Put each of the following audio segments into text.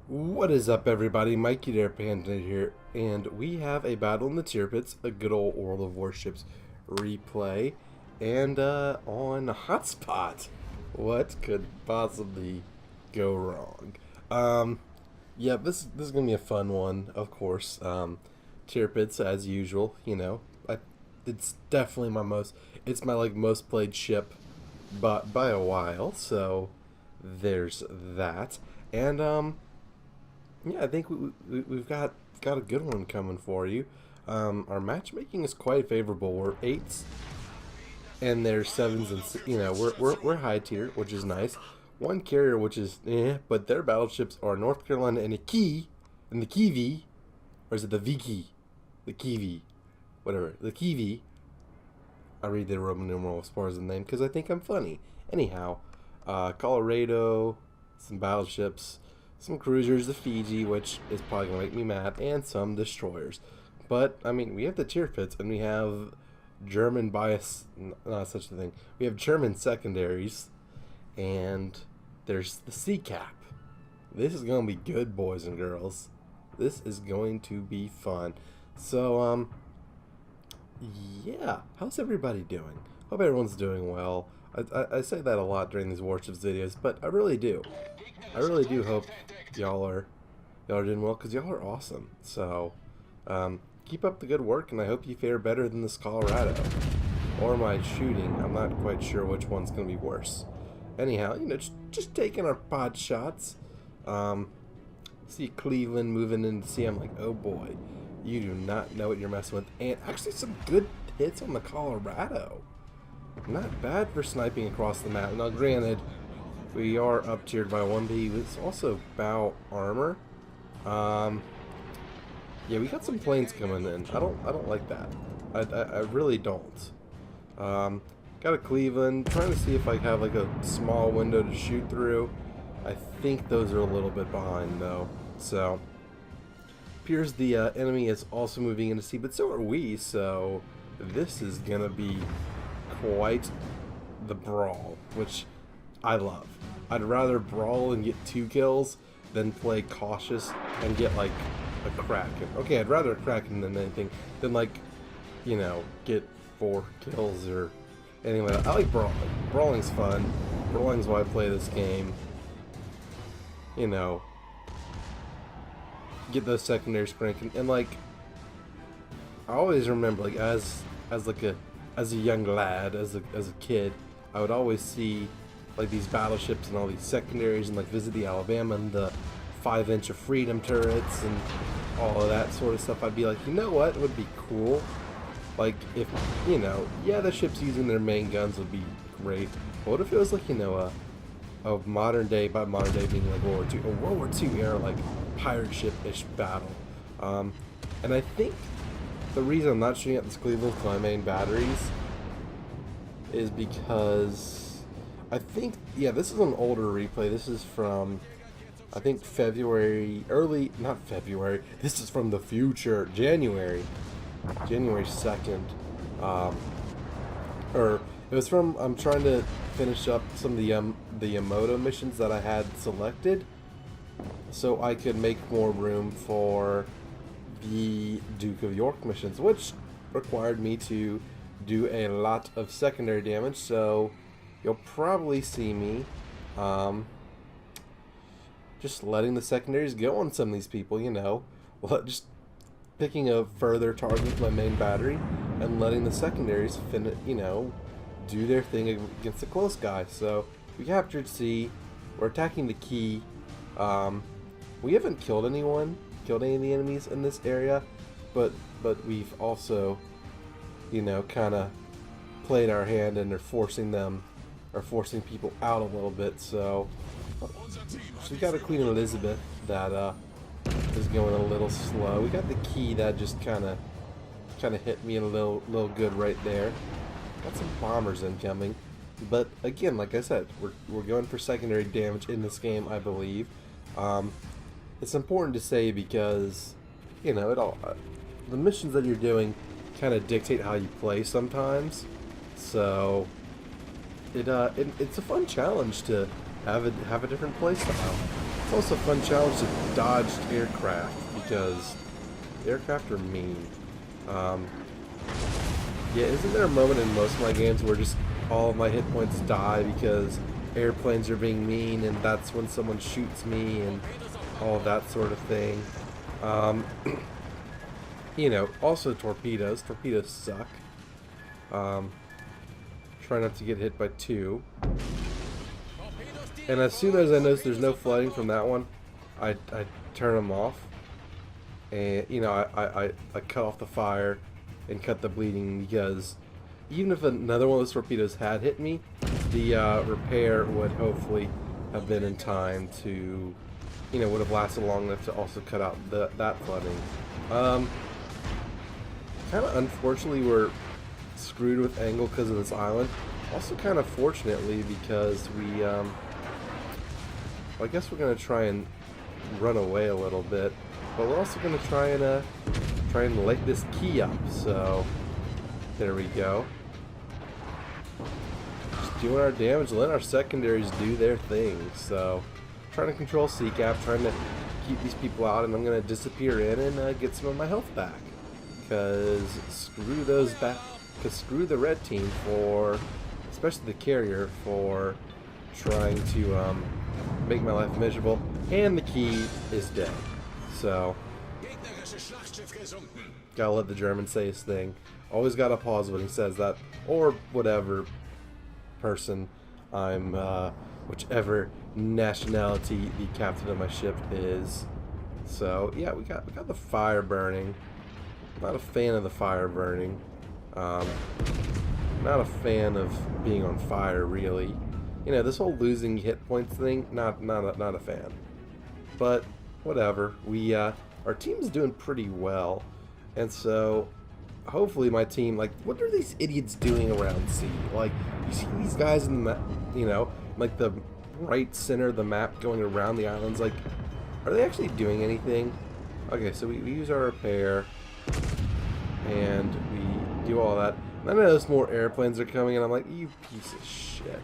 What is up, everybody? Mikey there, Panzernator here, and we have a battle in the Tirpitz, a good old World of Warships replay, and on Hotspot. What could possibly go wrong? Yeah, this is gonna be a fun one, of course. Tirpitz, as usual, you know, it's definitely it's my most played ship, but by a while. So there's that, and yeah, I think we've got a good one coming for you. Our matchmaking is quite favorable. We're 8s, and there's 7s, and we're high tier, which is nice. One carrier, which is but their battleships are North Carolina and the Kiwi, or is it the Viki, the Kiwi, whatever, the Kiwi. I read the Roman numeral as far as the name because I think I'm funny. Anyhow, Colorado, some battleships. Some cruisers, the Fiji, which is probably going to make me mad, and some destroyers. But, I mean, we have the Tirpitz, and we have German bias, not such a thing. We have German secondaries, and there's the Sea Cap. This is going to be good, boys and girls. This is going to be fun. So, yeah, how's everybody doing? Hope everyone's doing well. I say that a lot during these Warships videos, but I really do. I really do hope y'all are doing well, because y'all are awesome. So, keep up the good work, and I hope you fare better than this Colorado. Or my shooting. I'm not quite sure which one's going to be worse. Anyhow, you know, just taking our pot shots. See Cleveland moving in to see. I'm like, oh boy, you do not know what you're messing with. And actually some good hits on the Colorado. Not bad for sniping across the map. Now, granted, we are up tiered by 1B. It's also bow armor. Yeah, we got some planes coming in. I don't like that. I really don't. Got a Cleveland. Trying to see if I have like a small window to shoot through. I think those are a little bit behind though. So appears the enemy is also moving into sea, but so are we. So this is gonna be quite the brawl, which I love. I'd rather brawl and get 2 kills than play cautious and get like a Kraken. Okay, I'd rather a Kraken than anything than like, you know, get 4 kills or anyway. I like brawling. Brawling's fun. Brawling's why I play this game. You know, get those secondaries cranking, and like I always remember, like as a young lad, as a kid, I would always see like these battleships and all these secondaries, and like visit the Alabama and the 5-inch of freedom turrets and all of that sort of stuff. I'd be like, you know what, it would be cool, like if, you know, yeah, the ships using their main guns would be great, but what if it was like, you know, a modern day, by modern day being like World War II, or World War II era, like pirate ship-ish battle. And I think the reason I'm not shooting at this Cleveland with my main batteries is because I think, yeah, this is an older replay. This is from, I think, not February, this is from the future, January 2nd, or it was from, I'm trying to finish up some of the Yamato missions that I had selected, so I could make more room for the Duke of York missions, which required me to do a lot of secondary damage, so you'll probably see me just letting the secondaries go on some of these people, you know, just picking a further target with my main battery and letting the secondaries you know, do their thing against the close guy. So we captured C, we're attacking the key. We haven't killed any of the enemies in this area, but we've also, you know, kind of played our hand and are forcing people out a little bit. So we got a Queen Elizabeth that is going a little slow. We got the key that just kind of hit me a little good right there. Got some bombers incoming, but again, like I said, we're going for secondary damage in this game, I believe. It's important to say because, you know, the missions that you're doing kind of dictate how you play sometimes. So it's a fun challenge to have a different play style. It's also a fun challenge to dodge aircraft, because aircraft are mean. Yeah, isn't there a moment in most of my games where just all of my hit points die because airplanes are being mean, and that's when someone shoots me and all that sort of thing? You know, also torpedoes. Torpedoes suck. Try not to get hit by two. And as soon as I notice there's no flooding from that one, I turn them off. And, you know, I cut off the fire and cut the bleeding, because even if another one of those torpedoes had hit me, the repair would hopefully have been in time to, you know, would have lasted long enough to also cut out that flooding. Kind of unfortunately we're screwed with angle because of this island. Also kind of fortunately, because we, well, I guess we're going to try and run away a little bit, but we're also going to try and light this key up. So there we go. Just doing our damage, letting our secondaries do their thing. So trying to control CCAP, trying to keep these people out, and I'm going to disappear in and get some of my health back. Because screw those screw the red team for, especially the carrier, for trying to make my life miserable. And the key is dead. So gotta let the German say his thing. Always gotta pause when he says that, or whatever person I'm, whichever nationality the captain of my ship is. So yeah, we got the fire burning. Not a fan of the fire burning. Not a fan of being on fire, really. You know, this whole losing hit points thing, not a fan. But whatever. We our team's doing pretty well, and so hopefully my team, like, what are these idiots doing around sea? Like, you see these guys in the, you know, like the right center of the map going around the islands. Like, are they actually doing anything? Okay, so we use our repair, and we do all that. And then I notice more airplanes are coming, and I'm like, you piece of shit.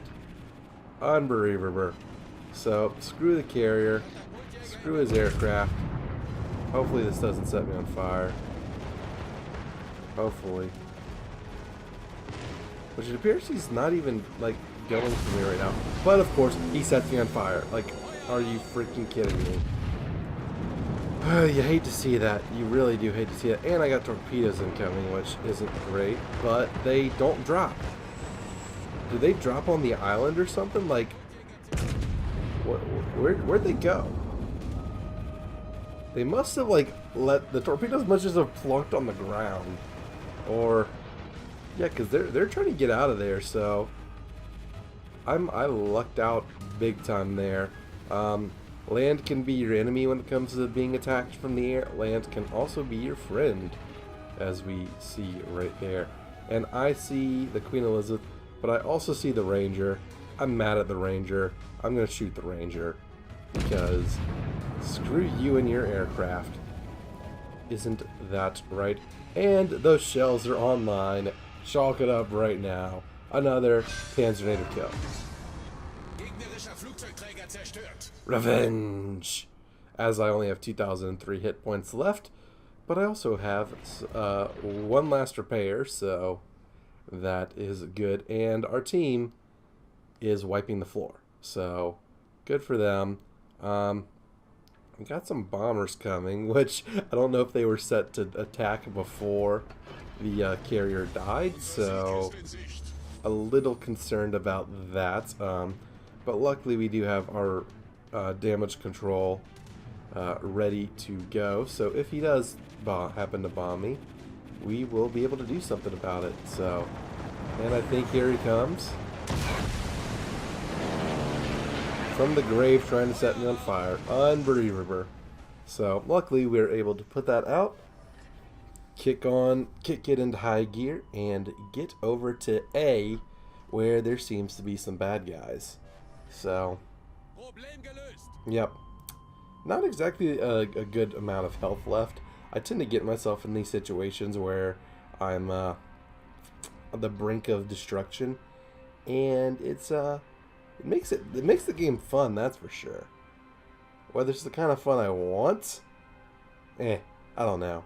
Unbelievable. So, screw the carrier. Screw his aircraft. Hopefully this doesn't set me on fire. Hopefully. Which it appears he's not even, like, going for me right now. But, of course, he sets me on fire. Like, are you freaking kidding me? You hate to see that. You really do hate to see that. And I got torpedoes incoming, which isn't great. But they don't drop. Do they drop on the island or something? Like, where'd they go? They must have, like, let the torpedoes must just have plunked on the ground. Or, yeah, because they're trying to get out of there, so I lucked out big time there. Land can be your enemy when it comes to being attacked from the air. Land can also be your friend, as we see right there. And I see the Queen Elizabeth, but I also see the Ranger. I'm mad at the Ranger. I'm going to shoot the Ranger, because screw you and your aircraft. Isn't that right? And those shells are online. Chalk it up right now. Another Panzernator kill. Revenge! As I only have 2,003 hit points left, but I also have one last repair, so that is good. And our team is wiping the floor, so good for them. We got some bombers coming, which I don't know if they were set to attack before the carrier died, so a little concerned about that. But luckily we do have our damage control ready to go, so if he does happen to bomb me, we will be able to do something about it. So, and I think here he comes from the grave, trying to set me on fire. Unbelievable. So luckily we were able to put that out, kick it into high gear, and get over to A, where there seems to be some bad guys. So, yep, not exactly a good amount of health left. I tend to get myself in these situations where I'm on the brink of destruction, and it's it makes the game fun, that's for sure. whether it's the kind of fun I want, I don't know.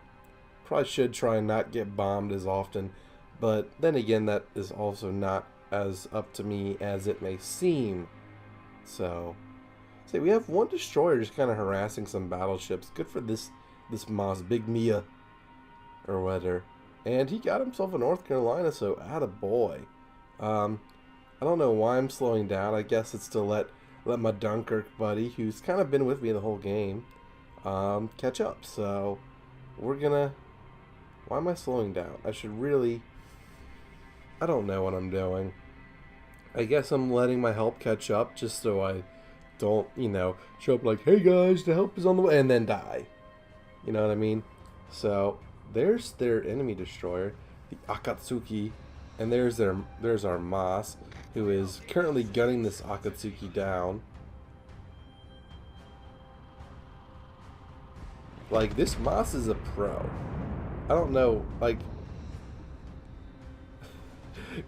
Probably should try and not get bombed as often, but then again, that is also not as up to me as it may seem. So, see, we have one destroyer just kind of harassing some battleships. Good for this Moss, Big Mia, or whatever. And he got himself a North Carolina, so attaboy. I don't know why I'm slowing down. I guess it's to let my Dunkirk buddy, who's kind of been with me the whole game, catch up. So we're gonna. Why am I slowing down? I should really. I don't know what I'm doing. I guess I'm letting my help catch up just so I don't, show up like, hey guys, the help is on the way, and then die. You know what I mean? So there's their enemy destroyer, the Akatsuki, and there's our Mas, who is currently gunning this Akatsuki down. Like, this Mas is a pro. I don't know, like,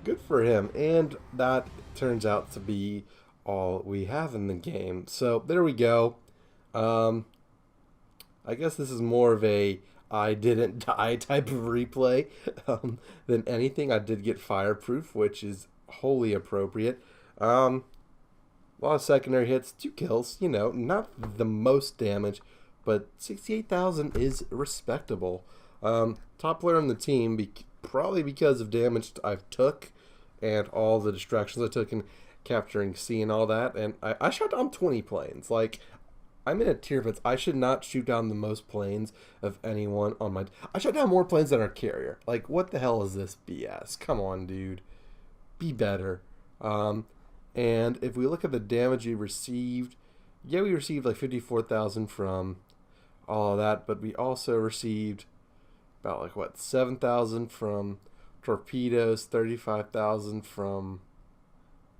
good for him. And that turns out to be all we have in the game. So there we go. I guess this is more of a I didn't die type of replay than anything. I did get fireproof, which is wholly appropriate. A lot of secondary hits, 2 kills, not the most damage, but 68,000 is respectable. Top player on the team, probably because of damage I've took and all the distractions I took in capturing C and all that. And I shot down 20 planes. Like, I'm in a Tirpitz. I should not shoot down the most planes of anyone on my... I shot down more planes than our carrier. Like, what the hell is this BS? Come on, dude. Be better. And if we look at the damage we received, yeah, we received like 54,000 from all of that, but we also received about like, what, 7,000 from torpedoes, 35,000 from...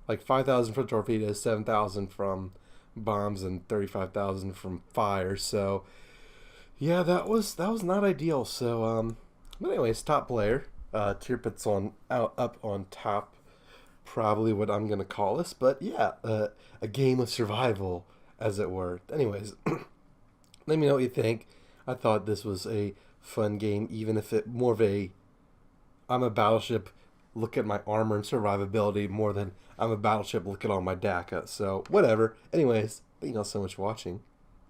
like 5,000 from torpedoes, 7,000 from bombs, and 35,000 from fire. So yeah, that was not ideal. So but anyways, top player, Tirpitz up on top, probably what I'm gonna call this. But yeah, a game of survival, as it were. Anyways, let me know what you think. I thought this was a fun game, even if it more of a I'm a battleship, look at my armor and survivability, more than I'm a battleship, look at all my DACA. So, whatever. Anyways, thank you all so much for watching.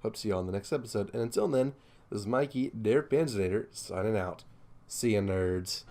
Hope to see you all in the next episode. And until then, this is Mikey, der Panzernator, signing out. See ya, nerds.